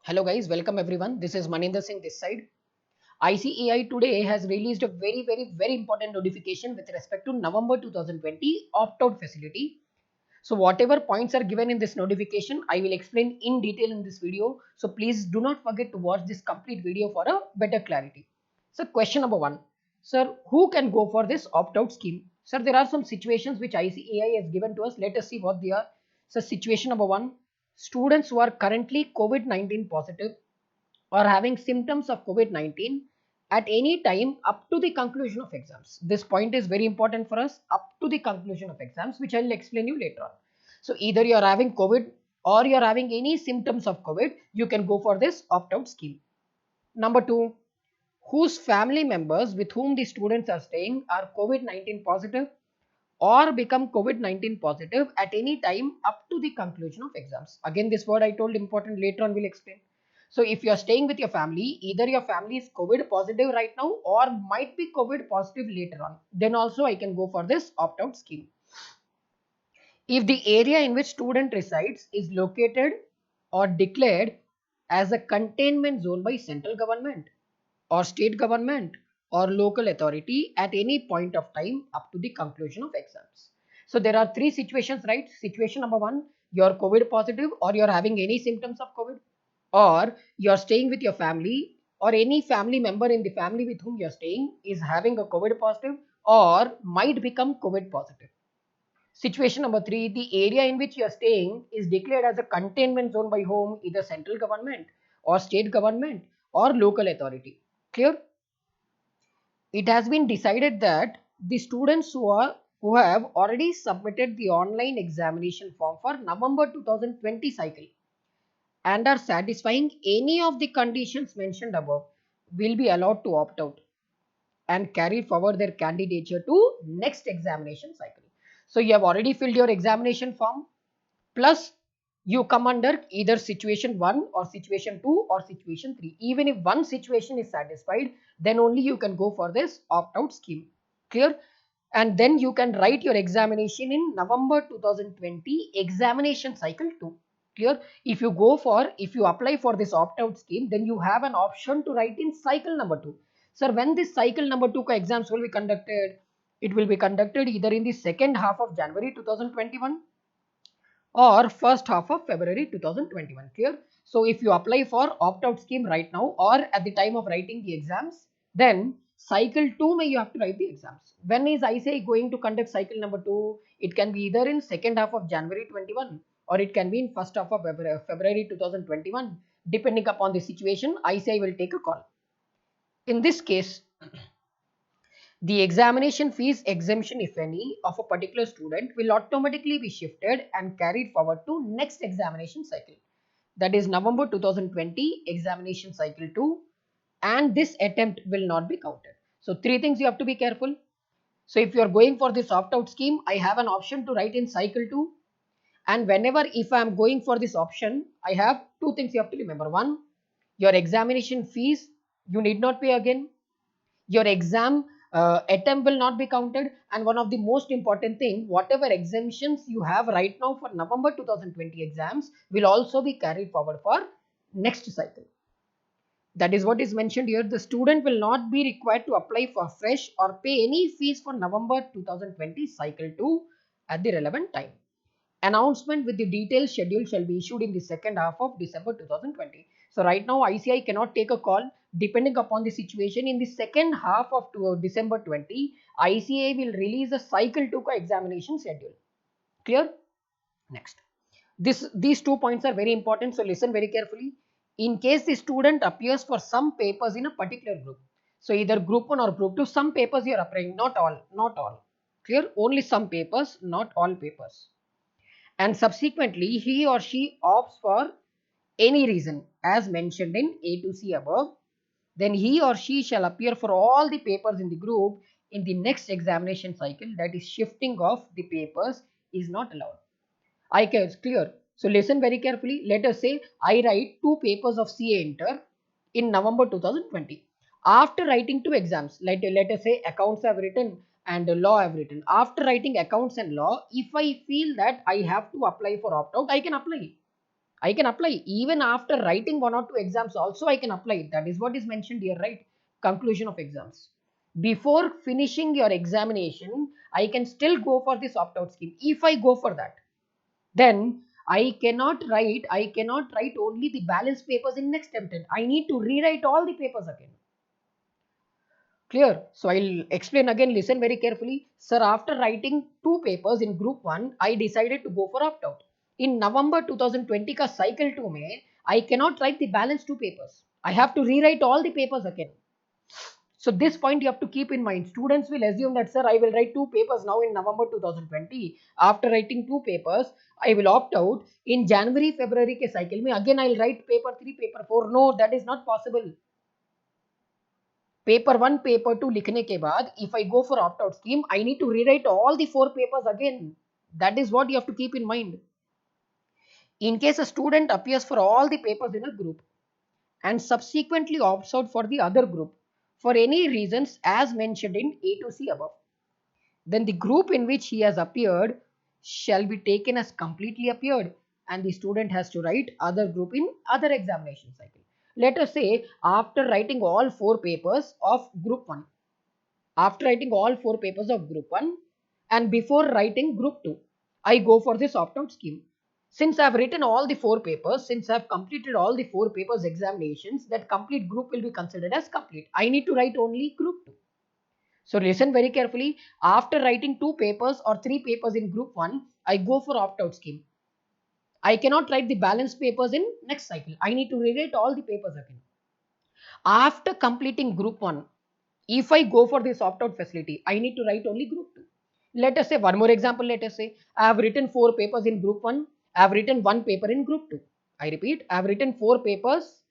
Hello guys, welcome everyone. This is Maninder Singh this side. ICAI today has released a very important notification with respect to November 2020 opt-out facility. So whatever points are given in this notification, I will explain in detail in this video. So please do not forget to watch this complete video for a better clarity. So question number one, sir, who can go for this opt-out scheme? Sir, there are some situations which ICAI has given to us. Let us see what they are. So situation number one, students who are currently COVID-19 positive or having symptoms of COVID-19 at any time up to the conclusion of exams. This point is very important for us, up to the conclusion of exams, which I will explain you later on. So either you are having COVID or you are having any symptoms of COVID, you can go for this opt-out scheme. Number two, whose family members with whom the students are staying are COVID-19 positive or become COVID-19 positive at any time up to the conclusion of exams. Again, this word I told important, later on we'll explain. So if you are staying with your family, either your family is COVID positive right now or might be COVID positive later on, then also I can go for this opt-out scheme. If the area in which student resides is located or declared as a containment zone by central government or state government or local authority at any point of time up to the conclusion of exams. So there are three situations, right? Situation number one, you're COVID positive or you're having any symptoms of COVID, or you're staying with your family or any family member in the family with whom you're staying is having a COVID positive or might become COVID positive. Situation number three, the area in which you are staying is declared as a containment zone by whom? Either central government or state government or local authority. Clear? It has been decided that the students who have already submitted the online examination form for November 2020 cycle and are satisfying any of the conditions mentioned above will be allowed to opt out and carry forward their candidature to next examination cycle. So you have already filled your examination form, plus you come under either situation 1 or situation 2 or situation 3. Even if one situation is satisfied, then only you can go for this opt out scheme. Clear? And then you can write your examination in November 2020 examination cycle 2. Clear? If you apply for this opt out scheme, then you have an option to write in cycle number 2. Sir, when this cycle number 2 exams will be conducted, it will be conducted either in the second half of January 2021 or first half of February 2021. Clear? So if you apply for opt-out scheme right now or at the time of writing the exams, then cycle 2 may you have to write the exams. When is ICAI going to conduct cycle number 2? It can be either in second half of January 21 or it can be in first half of February 2021. Depending upon the situation, ICAI will take a call. In this case, the examination fees exemption, if any, of a particular student will automatically be shifted and carried forward to next examination cycle. That is November 2020 examination cycle 2, and this attempt will not be counted. So three things you have to be careful. So if you are going for this opt-out scheme, I have an option to write in cycle 2, and whenever if I am going for this option, I have two things you have to remember. One, your examination fees you need not pay again, your exam attempt will not be counted, and one of the most important thing, whatever exemptions you have right now for November 2020 exams will also be carried forward for next cycle. That is what is mentioned here. The student will not be required to apply for fresh or pay any fees for November 2020 cycle 2 at the relevant time. Announcement with the detailed schedule shall be issued in the second half of December 2020. So right now ICAI cannot take a call. Depending upon the situation, in the second half of December 20, ICAI will release a cycle 2 examination schedule. Clear? Next. These 2 points are very important, so listen very carefully. In case the student appears for some papers in a particular group, so either group 1 or group 2, some papers you are applying, not all. Clear? Only some papers, not all papers, and subsequently he or she opts for any reason as mentioned in A to C above, then he or she shall appear for all the papers in the group in the next examination cycle. That is, shifting of the papers is not allowed. I can clear. So listen very carefully. Let us say I write two papers of CA Inter in November 2020. After writing two exams, let us say accounts have written and law have written. After writing accounts and law, if I feel that I have to apply for opt out, I can apply. I can apply even after writing one or two exams also I can apply. That is what is mentioned here, right? Conclusion of exams. Before finishing your examination, I can still go for this opt-out scheme. If I go for that, then I cannot write only the balance papers in next attempt. I need to rewrite all the papers again. Clear? So I'll explain again, listen very carefully. Sir, after writing two papers in group 1, I decided to go for opt-out. In November 2020 ka cycle 2 mein, I cannot write the balance two papers. I have to rewrite all the papers again. So this point you have to keep in mind. Students will assume that, sir, I will write two papers now in November 2020. After writing two papers, I will opt out. In January, February ke cycle mein, again I will write paper 3, paper 4. No, that is not possible. Paper 1 paper 2 लिखने के बाद if I go for opt out scheme I need to rewrite all the 4 papers again. That is what you have to keep in mind. In case a student appears for all the papers in a group and subsequently opts out for the other group for any reasons as mentioned in A to C above, then the group in which he has appeared shall be taken as completely appeared and the student has to write other group in other examination cycle. Let us say after writing all 4 papers of group 1, after writing all 4 papers of group 1 and before writing group 2, I go for this opt-out scheme. Since I have written all the 4 papers, since I have completed all the 4 papers examinations, that complete group will be considered as complete. I need to write only group 2. So listen very carefully. After writing 2 papers or 3 papers in group 1, I go for opt-out scheme. I cannot write the balance papers in next cycle. I need to rewrite all the papers again. After completing group 1, if I go for this opt-out facility, I need to write only group 2. Let us say one more example. Let us say I have written 4 papers in group 1. I have written 1 paper in group 2. I repeat, I have written 4 papers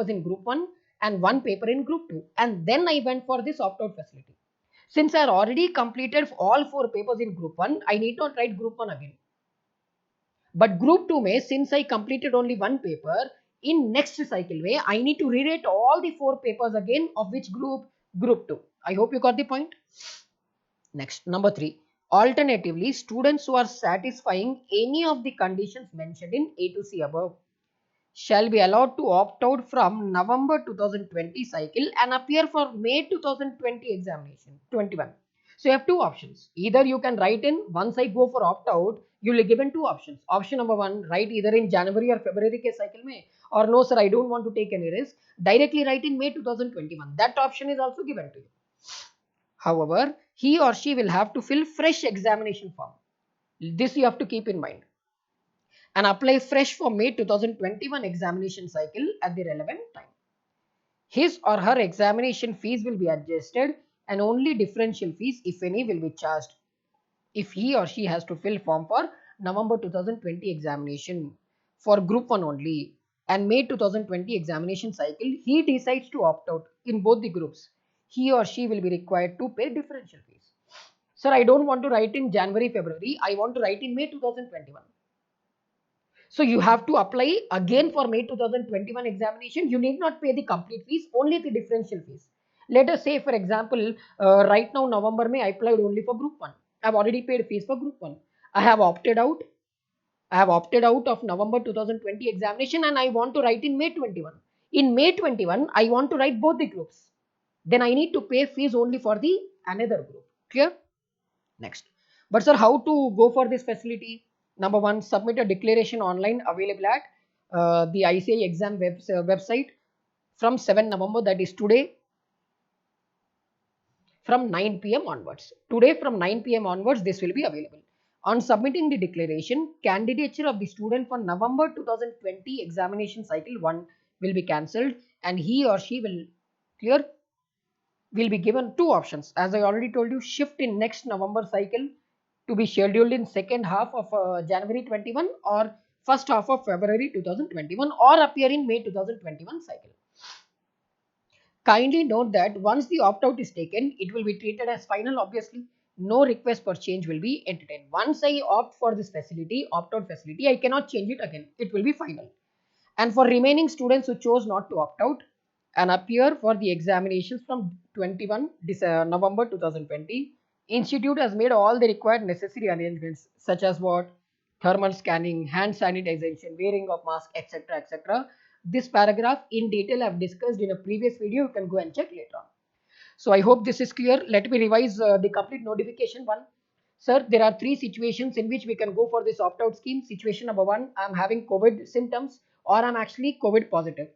in group 1 and 1 paper in group 2. And then I went for this opt-out facility. Since I already completed all 4 papers in group 1, I need not write group 1 again. But group 2 may, since I completed only 1 paper, in next cycle way, I need to rewrite all the 4 papers again of which group? Group 2. I hope you got the point. Next, number 3. Alternatively, students who are satisfying any of the conditions mentioned in A to C above shall be allowed to opt out from November 2020 cycle and appear for May 2020 examination 21. So you have two options. Either you can write in, once I go for opt out, you will be given two options. Option number 1, write either in January or February ke cycle mein, or no sir, I don't want to take any risk, directly write in May 2021. That option is also given to you. However, he or she will have to fill fresh examination form. This you have to keep in mind and apply fresh for May 2021 examination cycle at the relevant time. His or her examination fees will be adjusted and only differential fees, if any, will be charged if he or she has to fill form for November 2020 examination for group 1 only and May 2020 examination cycle he decides to opt out in both the groups, he or she will be required to pay differential fees. Sir, I don't want to write in January, February, I want to write in May 2021. So you have to apply again for May 2021 examination. You need not pay the complete fees, only the differential fees. Let us say, for example, right now November May I applied only for group 1. I have already paid fees for group 1. I have opted out. I have opted out of November 2020 examination and I want to write in May 21. In May 21, I want to write both the groups. Then I need to pay fees only for the another group. Clear? Next. But sir, how to go for this facility? Number 1, submit a declaration online available at the ICAI exam website from 7 November, that is today, from 9 p.m. onwards. Today from 9 p.m. onwards, this will be available. On submitting the declaration, candidature of the student for November 2020 examination cycle 1 will be cancelled and he or she will be given two options. As I already told you, shift in next November cycle to be scheduled in second half of January 21 or first half of February 2021 or appear in May 2021 cycle. Kindly note that once the opt-out is taken, it will be treated as final. Obviously, no request for change will be entertained. Once I opt for this facility, opt-out facility, I cannot change it again. It will be final. And for remaining students who chose not to opt out and appear for the examinations from 21 November 2020, Institute has made all the required necessary arrangements such as what? thermal scanning, hand sanitization, wearing of mask, etc., etc. This paragraph in detail I've discussed in a previous video. You can go and check later on. So I hope this is clear. Let me revise the complete notification one. Sir, there are three situations in which we can go for this opt-out scheme. Situation number one, I'm having COVID symptoms or I'm actually COVID positive.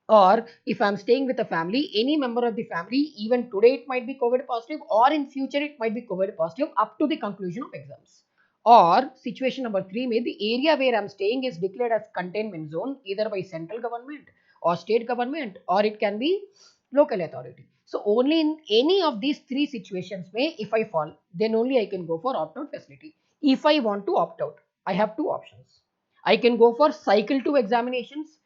Or if I'm staying with a family, any member of the family, even today it might be COVID positive or in future it might be COVID positive up to the conclusion of exams. Or situation number three, may the area where I'm staying is declared as containment zone either by central government or state government, or it can be local authority. So only in any of these three situations, may if I fall, then only I can go for opt-out facility. If I want to opt out, I have two options. I can go for cycle 2 examinations,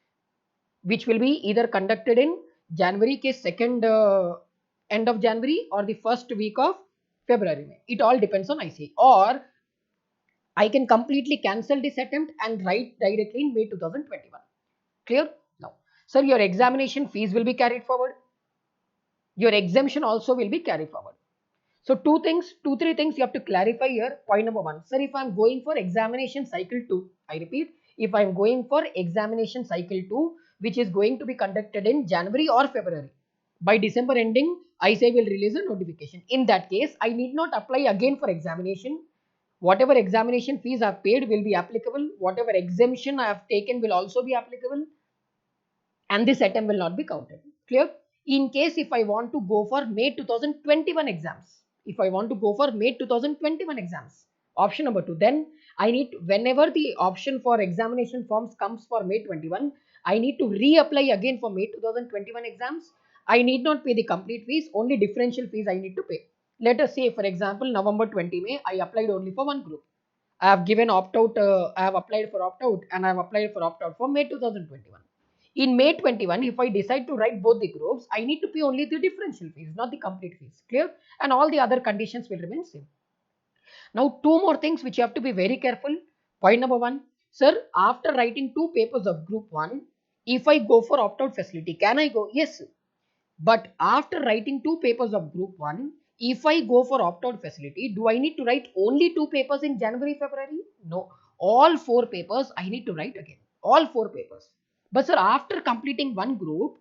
which will be either conducted in January के second end of January or the first week of February. It all depends on ICA. Or I can completely cancel this attempt and write directly in May 2021. Clear? Now, sir, your examination fees will be carried forward. Your exemption also will be carried forward. So three things you have to clarify here. Point number one, sir, if I'm going for examination cycle 2, I repeat, if I'm going for examination cycle 2, which is going to be conducted in January or February, by December ending, ICAI will release a notification. In that case, I need not apply again for examination. Whatever examination fees I have paid will be applicable. Whatever exemption I have taken will also be applicable, and this attempt will not be counted. Clear? In case if I want to go for May 2021 exams, if I want to go for May 2021 exams, option number 2, then I need, whenever the option for examination forms comes for May 21, I need to reapply again for May 2021 exams. I need not pay the complete fees, only differential fees I need to pay. Let us say, for example, November 20 May, I applied only for one group. I have given opt out, I have applied for opt out, and I have applied for opt out for May 2021. In May 21, if I decide to write both the groups, I need to pay only the differential fees, not the complete fees. Clear? And all the other conditions will remain same. Now, two more things which you have to be very careful. Point number one, sir, after writing two papers of group 1, if I go for opt-out facility, can I go? Yes. But after writing two papers of group 1, if I go for opt-out facility, do I need to write only two papers in January, February? No. All four papers I need to write again. All four papers. But sir, after completing one group,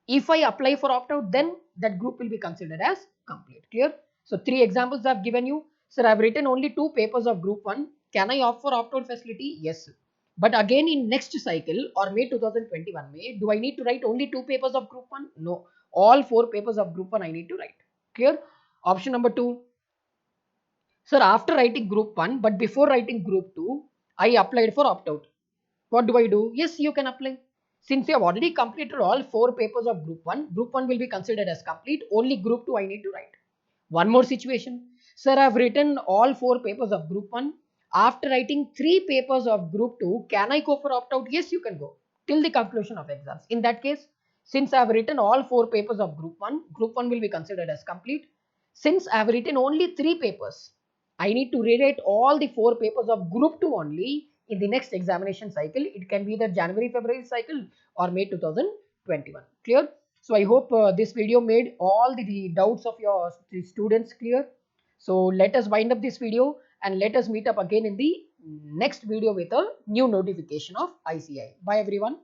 if I apply for opt-out, then that group will be considered as complete. Clear? So three examples I have given you. Sir, I have written only two papers of group 1. Can I opt for opt-out facility? Yes. But again in next cycle or May 2021, May, do I need to write only two papers of group 1? No. All four papers of group 1 I need to write. Clear? Option number 2. Sir, after writing group 1, but before writing group 2, I applied for opt-out. What do I do? Yes, you can apply. Since you have already completed all four papers of group 1 will be considered as complete. Only group 2 I need to write. One more situation. Sir, I have written all four papers of group 1. After writing three papers of group 2, can I go for opt-out? Yes, you can go till the conclusion of exams. In that case, since I have written all four papers of group 1 will be considered as complete. Since I have written only three papers, I need to rewrite all the four papers of group 2 only in the next examination cycle. It can be the January, February cycle or May 2021. Clear? So I hope this video made all the doubts of your students clear. So let us wind up this video and let us meet up again in the next video with a new notification of ICAI. Bye everyone.